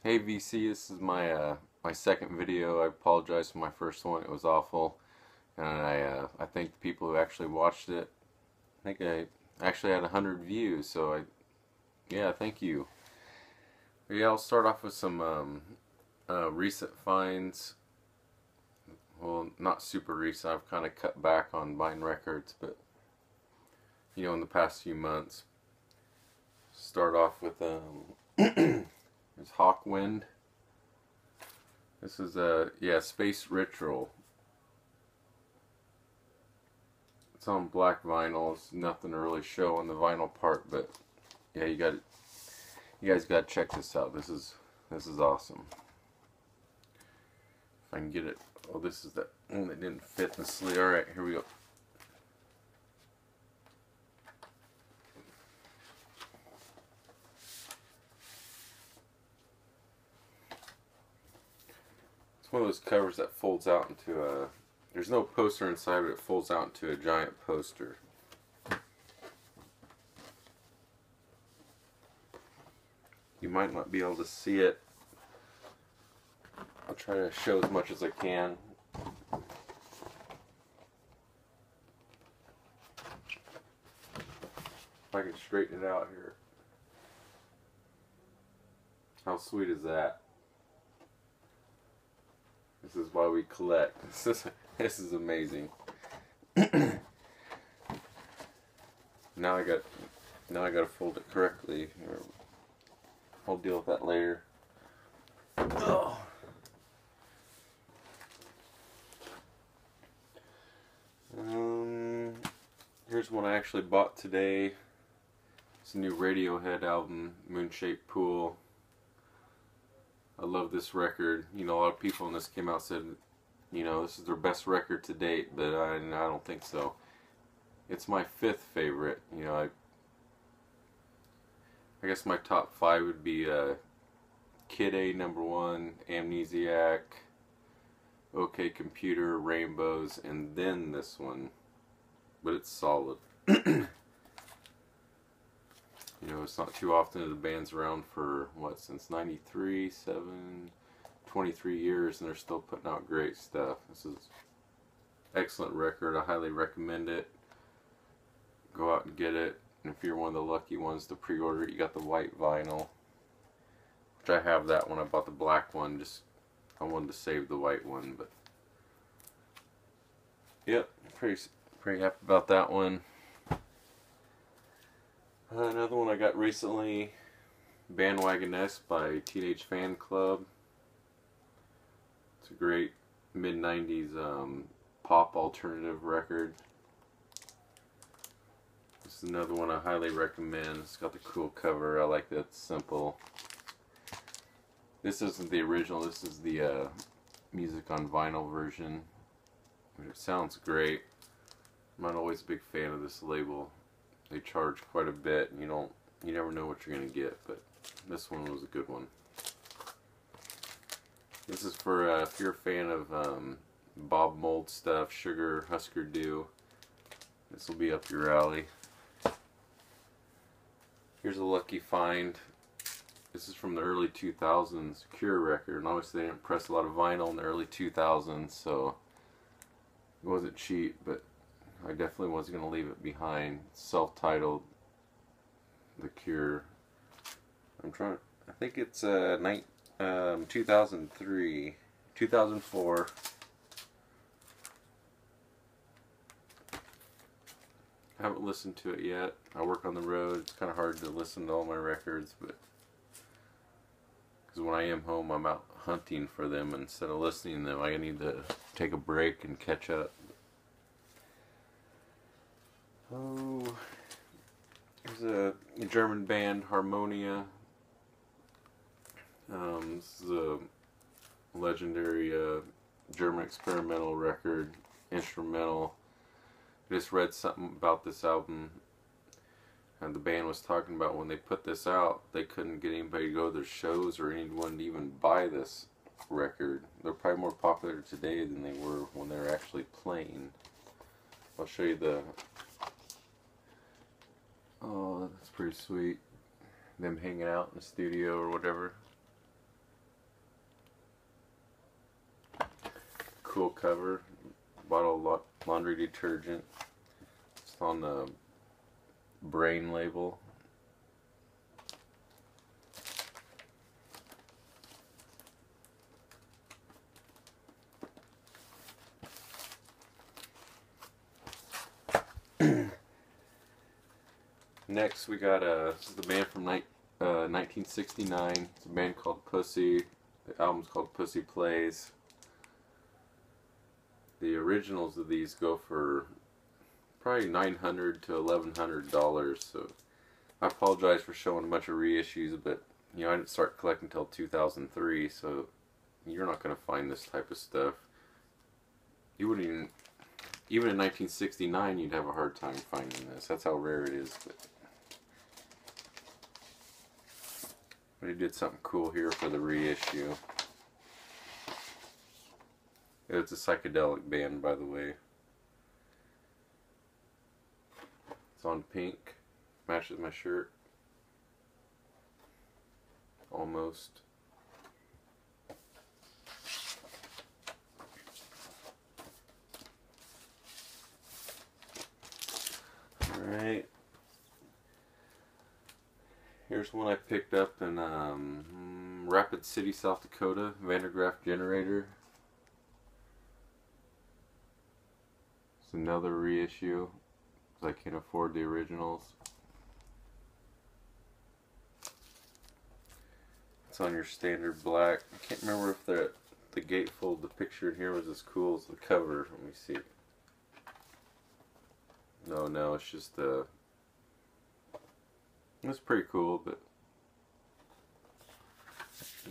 Hey VC, this is my second video. I apologize for my first one; it was awful, and I thank the people who actually watched it. I think I actually had 100 views, so yeah, thank you. But yeah, I'll start off with some recent finds. Well, not super recent. I've kind of cut back on buying records, but in the past few months. Start off with there's Hawkwind. This is yeah, Space Ritual. It's on black vinyl. It's nothing to really show on the vinyl part, but yeah, you guys got to check this out. This is awesome. If I can get it. Oh, this is that one that didn't fit in the sleeve. All right, here we go. It's one of those covers that folds out into a. There's no poster inside, but it folds out into a giant poster. You might not be able to see it. I'll try to show as much as I can. If I can straighten it out here. How sweet is that? This is why we collect. This is amazing. Now I got to fold it correctly. I'll deal with that later. Oh. Here's one I actually bought today. It's a new Radiohead album, Moon-Shaped Pool. I love this record. A lot of people when this came out said, this is their best record to date, but I don't think so. It's my fifth favorite. I guess my top 5 would be Kid A #1, Amnesiac, OK Computer, Rainbows, and then this one. But it's solid. It's not too often that the band's around for, since 93, 23 years, and they're still putting out great stuff. This is excellent record. I highly recommend it. Go out and get it. And if you're one of the lucky ones to pre-order it, you got the white vinyl. Which I have that one. I bought the black one. I wanted to save the white one, but yep, pretty happy about that one. Another one I got recently, Bandwagon-esque by Teenage Fan Club. It's a great mid-90s pop alternative record. This is another one I highly recommend. It's got the cool cover. I like that it's simple. This isn't the original. This is the music on vinyl version. It sounds great. I'm not always a big fan of this label. They charge quite a bit, and you never know what you're gonna get, but this one was a good one. This is for if you're a fan of Bob Mould stuff, Sugar, Husker Du. This will be up your alley. Here's a lucky find. This is from the early 2000s, Cure record, and obviously they didn't press a lot of vinyl in the early 2000s, so it wasn't cheap, but I definitely wasn't going to leave it behind. Self-titled, The Cure. I think it's 2003, 2004. I haven't listened to it yet. I work on the road. It's kind of hard to listen to all my records, but because when I am home, I'm out hunting for them instead of listening to them. I need to take a break and catch up. Oh, there's a German band, Harmonia. This is a legendary German experimental record, instrumental. I just read something about this album, and the band was talking about when they put this out, they couldn't get anybody to go to their shows or anyone to even buy this record. They're probably more popular today than they were when they were actually playing. I'll show you the... Oh, that's pretty sweet. Them hanging out in the studio or whatever. cool cover. Bottle of laundry detergent. It's on the brain label. Next we got this is the band from 1969. It's a band called Pussy. The album's called Pussy Plays. The originals of these go for probably $900 to $1,100. So I apologize for showing a bunch of reissues, but you know, I didn't start collecting until 2003, so you're not going to find this type of stuff. You wouldn't even in 1969 you'd have a hard time finding this. That's how rare it is. But he did something cool here for the reissue. It's a psychedelic band, by the way. It's on pink. Matches my shirt. Almost. Alright. Here's one I picked up in Rapid City, South Dakota. Graaf Generator. It's another reissue, because I can't afford the originals. It's on your standard black. I can't remember if the Gatefold, the picture in here was as cool as the cover. Let me see. No, it's just it's pretty cool, but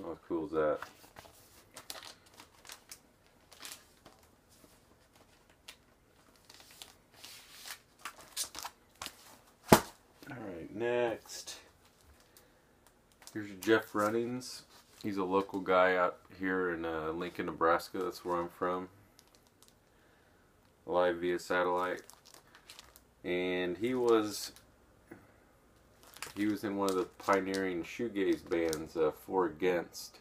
not as cool as that. Alright, next. Here's Jeff Runnings. He's a local guy out here in Lincoln, Nebraska. That's where I'm from. Live via satellite. And he was in one of the pioneering shoegaze bands, For Against,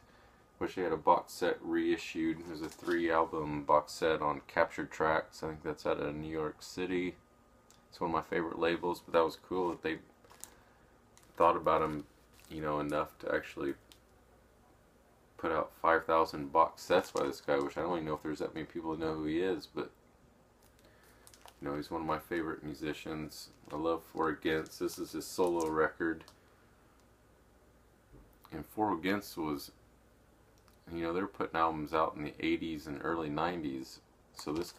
which they had a box set reissued. There's a 3-album box set on Captured Tracks. I think that's out of New York City. It's one of my favorite labels, but that was cool that they thought about him, you know, enough to actually put out 5,000 box sets by this guy, which I don't even know if there's that many people that know who he is, but you know, he's one of my favorite musicians. I love For Against. This is his solo record. And For Against was, you know, they were putting albums out in the 80s and early 90s. So this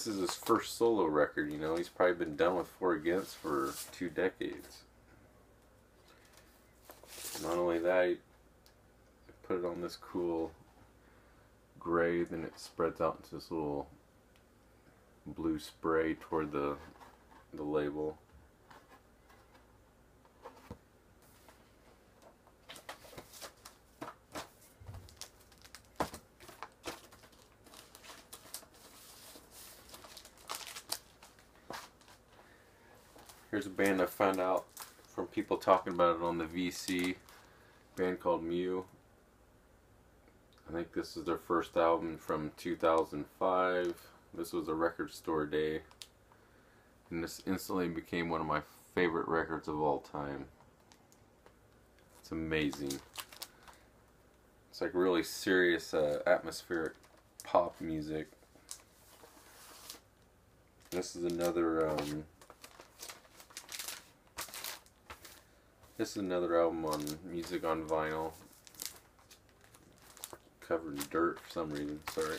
is his first solo record, you know. He's probably been done with For Against for 2 decades. Not only that, he put it on this cool gray, then it spreads out into this little blue spray toward the label. Here's a band I found out from people talking about it on the VC. A band called Mew. I think this is their first album from 2005. This was a record store day. And this instantly became one of my favorite records of all time. It's amazing. It's like really serious atmospheric pop music. This is another album on Music on Vinyl. Covered in dirt for some reason, sorry.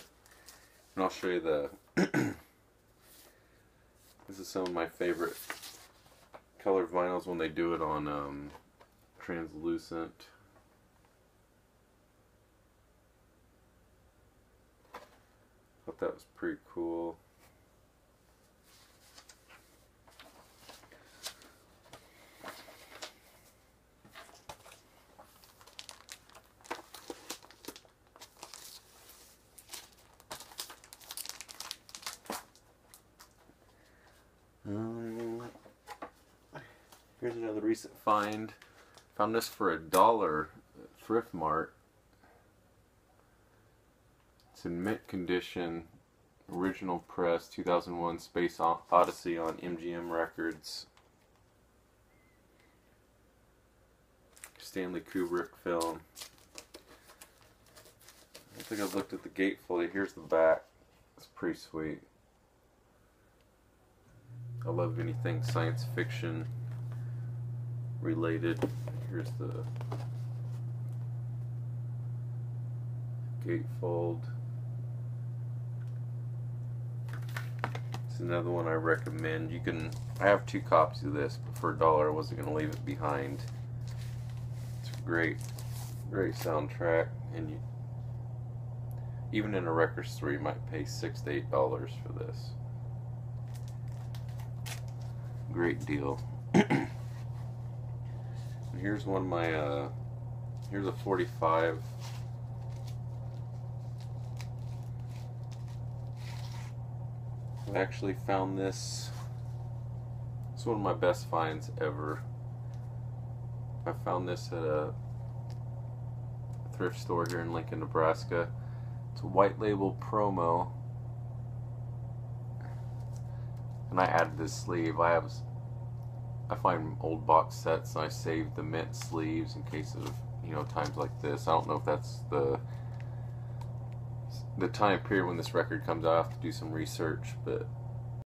And I'll show you this is some of my favorite color vinyls when they do it on translucent. Thought that was pretty cool. Here's another recent find. Found this for $1 at Thrift Mart. It's in mint condition, original press, 2001 Space Odyssey on MGM Records. Stanley Kubrick film. I don't think I've looked at the gatefold. Here's the back. It's pretty sweet. I love anything science fiction related. Here's the gatefold. It's another one I recommend. I have 2 copies of this, but for $1 I wasn't going to leave it behind. It's a great soundtrack, and even in a record store you might pay $6 to $8 for this. Great deal. And here's one of my here's a 45. I actually found this. It's one of my best finds ever. I found this at a thrift store here in Lincoln, Nebraska. It's a white label promo, and I added this sleeve. I find old box sets and I save the mint sleeves in case of, you know, times like this. I don't know if that's the time period when this record comes out. I have to do some research, but